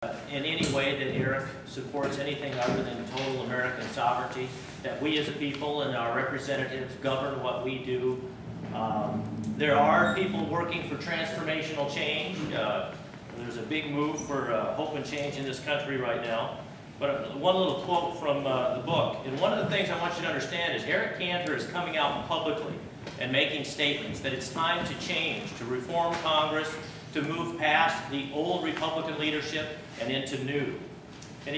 in any way that Eric supports anything other than total American sovereignty, that we as a people and our representatives govern what we do. There are people working for transformational change. There's a big move for hope and change in this country right now. But one little quote from the book, and one of the things I want you to understand is Eric Cantor is coming out publicly and making statements that it's time to change, to reform Congress, to move past the old Republican leadership and into new. And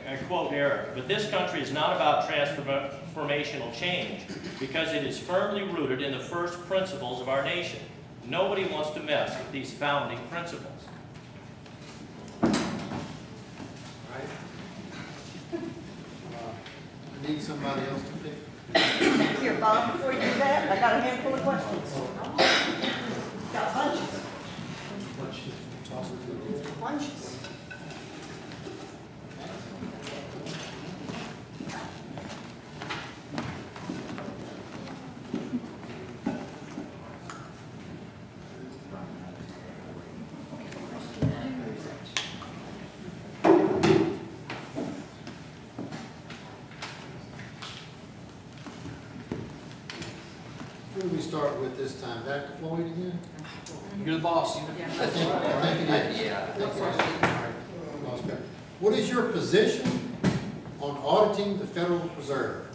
I quote Eric, "But this country is not about transformational change because it is firmly rooted in the first principles of our nation. Nobody wants to mess with these founding principles." I need somebody else to pick. Here, Bob, before you do that, I got a handful of questions. Got bunches. Bunches. Who do we start with this time? Back to Floyd again? You're the boss. I think it is. Yeah. I think it is. All right. Okay. What is your position on auditing the Federal Reserve?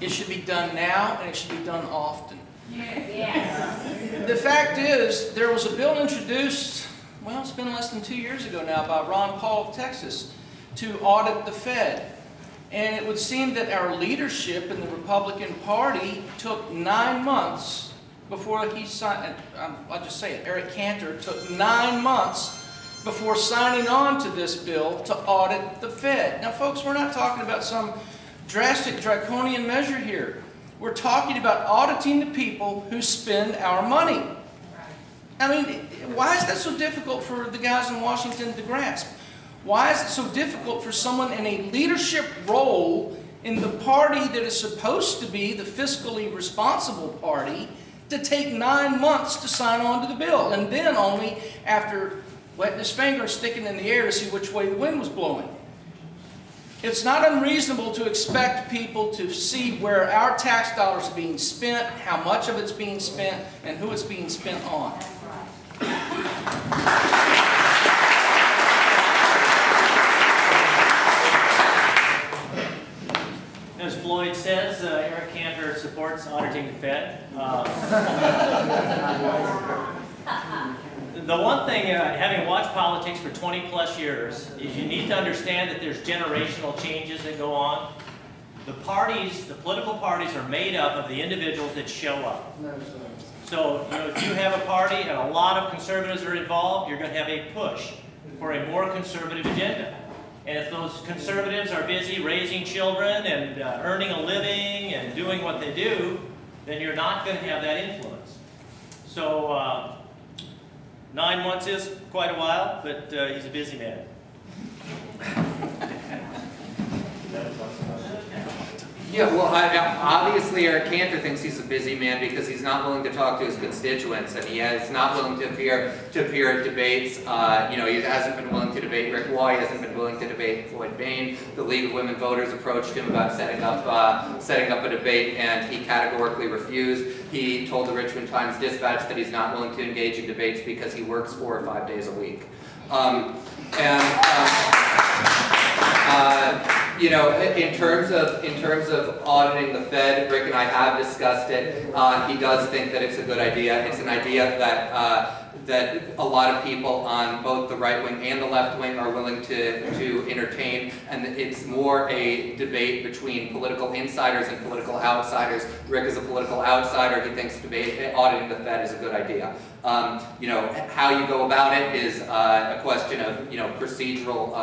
It should be done now, and it should be done often. Yes. The fact is, there was a bill introduced, well, it's been less than 2 years ago now, by Ron Paul of Texas to audit the Fed. And it would seem that our leadership in the Republican Party took 9 months before he signed, I'll just say it, Eric Cantor took 9 months before signing on to this bill to audit the Fed. Now folks, we're not talking about some drastic draconian measure here. We're talking about auditing the people who spend our money. I mean, why is that so difficult for the guys in Washington to grasp? Why is it so difficult for someone in a leadership role in the party that is supposed to be the fiscally responsible party to take 9 months to sign on to the bill, and then only after wetting his finger and sticking in the air to see which way the wind was blowing? It's not unreasonable to expect people to see where our tax dollars are being spent, how much of it's being spent, and who it's being spent on. As Floyd says, Eric Cantor supports auditing the Fed. The one thing, having watched politics for 20+ years, is you need to understand that there's generational changes that go on. The parties, the political parties, are made up of the individuals that show up. So, if you have a party and a lot of conservatives are involved, you're going to have a push for a more conservative agenda. And if those conservatives are busy raising children and earning a living and doing what they do, then you're not going to have that influence. So 9 months is quite a while, but he's a busy man. Yeah, well, obviously Eric Cantor thinks he's a busy man because he's not willing to talk to his constituents, and he is not willing to appear at debates. He hasn't been willing to debate Rick Roy, he hasn't been willing to debate Floyd Bayne. The League of Women Voters approached him about setting up a debate, and he categorically refused. He told the Richmond Times-Dispatch that he's not willing to engage in debates because he works 4 or 5 days a week. In terms of auditing the Fed, Rick and I have discussed it. He does think that it's a good idea. It's an idea that a lot of people on both the right wing and the left wing are willing to entertain, and it's more a debate between political insiders and political outsiders. Rick is a political outsider. He thinks auditing the Fed is a good idea. How you go about it is a question of procedural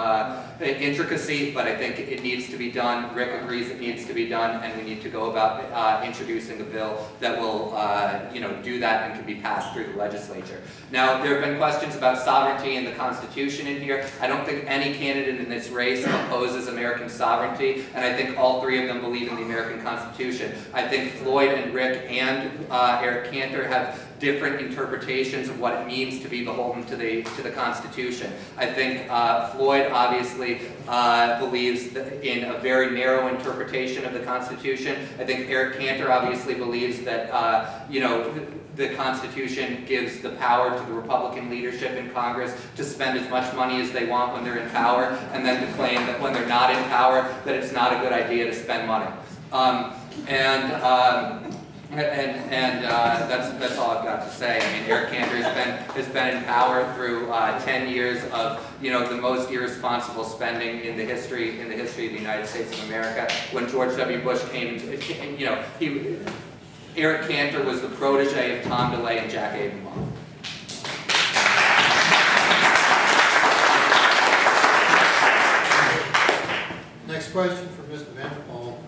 intricacy, but I think it needs to be done. Rick agrees it needs to be done, and we need to go about introducing a bill that will do that and can be passed through the legislature. Now, there have been questions about sovereignty and the Constitution in here. I don't think any candidate in this race opposes American sovereignty, and I think all 3 of them believe in the American Constitution. I think Floyd and Rick and Eric Cantor have different interpretations of what it means to be beholden to the Constitution. I think Floyd obviously believes in a very narrow interpretation of the Constitution. I think Eric Cantor obviously believes that you know, the Constitution gives the power to the Republican leadership in Congress to spend as much money as they want when they're in power, and then to claim that when they're not in power, that it's not a good idea to spend money. That's all I've got to say. I mean, Eric Cantor has been in power through 10 years of, you know, the most irresponsible spending in the history of the United States of America. When George W. Bush came, you know, Eric Cantor was the protege of Tom DeLay and Jack Abramoff. Next question from Mr. Vanderpool.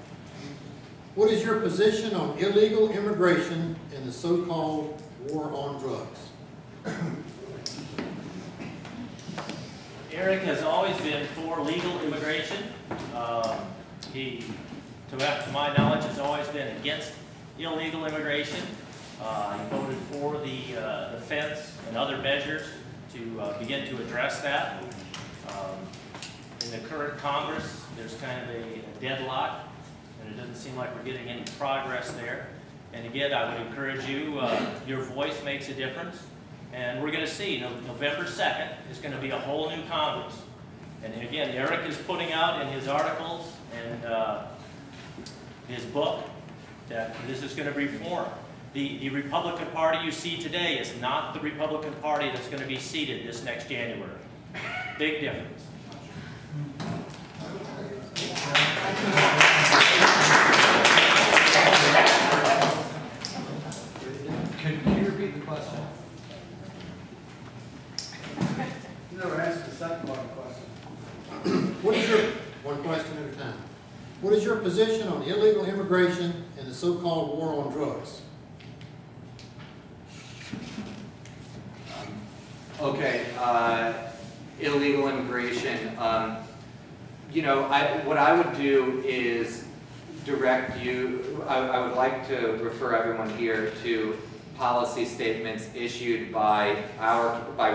What is your position on illegal immigration and the so-called war on drugs? Eric has always been for legal immigration. He, to my knowledge, has always been against illegal immigration. He voted for the fence and other measures to begin to address that. In the current Congress, there's kind of a deadlock, and it doesn't seem like we're getting any progress there. And again, I would encourage you, your voice makes a difference. And we're going to see, November 2nd is going to be a whole new Congress. And again, Eric is putting out in his articles and his book that this is going to reform. The Republican Party you see today is not the Republican Party that's going to be seated this next January. Big difference. Can you repeat the question? You never answered the second part of the question. What is your, one question at a time. What is your position on illegal immigration and the so-called war on drugs? Okay, illegal immigration. You know, what I would do is direct you, I would like to refer everyone here to policy statements issued by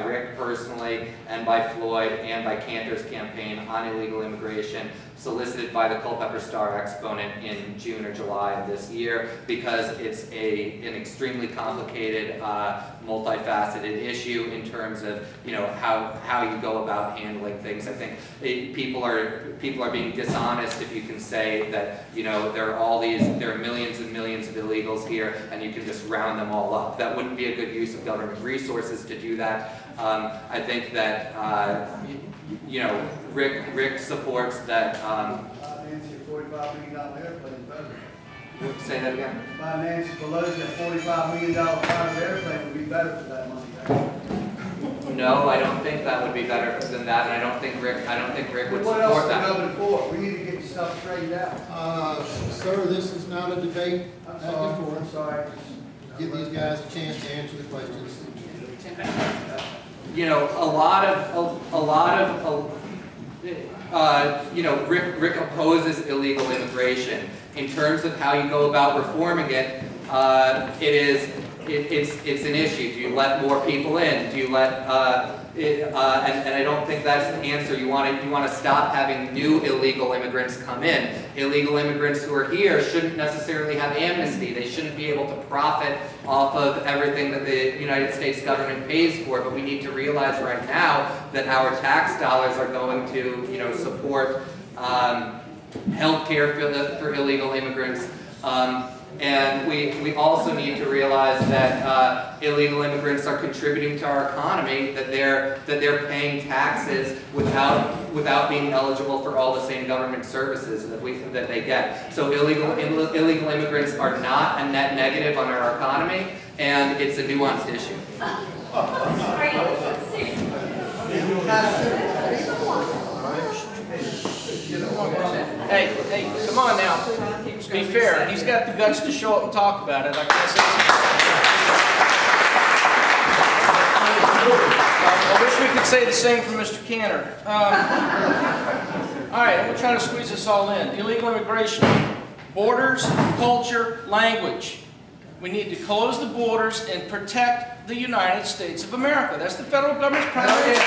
Rick personally, and by Floyd, and by Cantor's campaign on illegal immigration, solicited by the Culpeper Star exponent in June or July of this year, because it's an extremely complicated, multifaceted issue in terms of, you know, how you go about handling things. I think people are being dishonest if you can say that, you know, there are millions and millions of illegals here and you can just round them all up. That wouldn't be a good use of government resources to do that. I think that you know, Rick supports that. Nancy, a $45 million airplane better. Say that again. Nancy Pelosi, a $45 million private airplane would be better for that money. Actually. No, I don't think that would be better than that, and I don't think Rick would What support else that. are we for? We need to get yourself straightened out. Sir, this is not a debate. I'm Back and sorry. forth. I'm sorry. Give these guys a chance to answer the questions. You know, you know, Rick opposes illegal immigration. In terms of how you go about reforming it, it's an issue. Do you let more people in? Do you let and I don't think that's the answer. You want to stop having new illegal immigrants come in. Illegal immigrants who are here shouldn't necessarily have amnesty. They shouldn't be able to profit off of everything that the United States government pays for. But we need to realize right now that our tax dollars are going to, you know, support health care for illegal immigrants. And we also need to realize that illegal immigrants are contributing to our economy, that they're paying taxes without being eligible for all the same government services that they get. So illegal immigrants are not a net negative on our economy, and it's a nuanced issue. Hey, come on now. Let's be fair. He's got the guts to show up and talk about it. I wish we could say the same for Mr. Cantor. All right, I'm going to try to squeeze this all in. Illegal immigration, borders, culture, language. We need to close the borders and protect the United States of America. That's the federal government's primary.